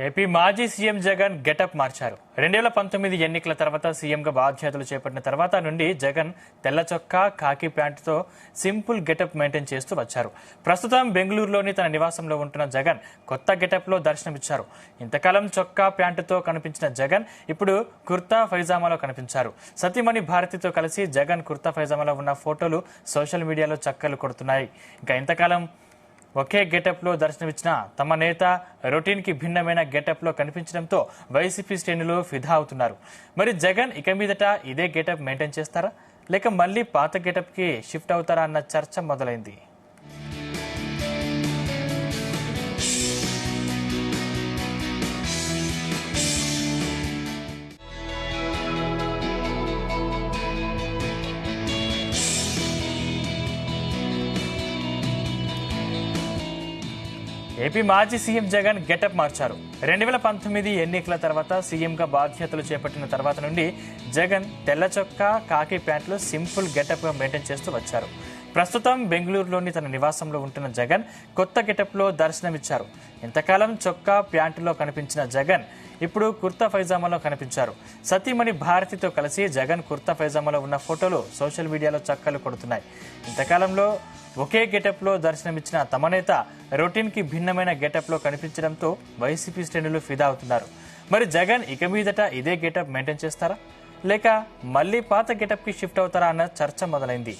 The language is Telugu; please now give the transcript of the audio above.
ఏపీ మాజీ సీఎం జగన్ గెటప్ మార్చారు. 2019 ఎన్నికల తర్వాత సీఎంగా బాధ్యతలు చేపట్టిన తర్వాత నుండి జగన్ తెల్ల చొక్కా, కాకి ప్యాంటుతో సింపుల్ గెటప్ మెయింటైన్ చేస్తూ వచ్చారు. ప్రస్తుతం బెంగళూరులోని తన నివాసంలో ఉంటున్న జగన్ కొత్త గెటప్లో దర్శనమిచ్చారు. ఇంతకాలం చొక్కా, ప్యాంటుతో కనిపించిన జగన్ ఇప్పుడు కుర్తా పైజామాలో కనిపించారు. సతీమణి భారతితో కలిసి జగన్ కుర్తా పైజామాలో ఉన్న ఫోటోలు సోషల్ మీడియాలో చక్కర్లు కొడుతున్నాయి. ఇంకా ఇంతకాలం ఒకే గెటప్ లో దర్శనమిచ్చిన తమ నేత రొటీన్ కి భిన్నమైన గెటప్ లో కనిపించడంతో వైసీపీ శ్రేణులు ఫిదా అవుతున్నారు. మరి జగన్ ఇక మీదట ఇదే గెటప్ మెయింటైన్ చేస్తారా, లేక మళ్లీ పాత గెటప్ కి షిఫ్ట్ అవుతారా అన్న చర్చ మొదలైంది. ఏపీ మాజీ సీఎం జగన్ గెటప్ మార్చారు. 2019 ఎన్నికల తర్వాత సీఎంగా బాధ్యతలు చేపట్టిన తర్వాత నుండి జగన్ తెల్ల చొక్కా, కాకి ప్యాంట్లో సింపుల్ గెటప్ మెయింటైన్ చేస్తూ వచ్చారు. ప్రస్తుతం బెంగళూరులోని తన నివాసంలో ఉంటున్న జగన్ కొత్త గెటప్లో దర్శనమిచ్చారు. ఇంతకాలం చొక్కా, ప్యాంటులో కనిపించిన జగన్ ఇప్పుడు కుర్తా పైజామాలో కనిపించారు. సతీమణి భారతితో కలిసి జగన్ కుర్తా పైజామాలో ఉన్న ఫోటోలు సోషల్ మీడియాలో చక్కర్లు కొడుతున్నాయి. ఇంతకాలంలో ఒకే గెటప్ లో దర్శనమిచ్చిన తమ నేత రొటీన్ కి భిన్నమైన గెటప్ లో కనిపించడంతో వైసీపీ శ్రేణులు ఫిదా అవుతున్నారు. మరి జగన్ ఇక మీదట ఇదే గెటప్ మెయింటైన్ చేస్తారా, లేక మళ్లీ పాత గెటప్ కి షిఫ్ట్ అవుతారా అన్న చర్చ మొదలైంది.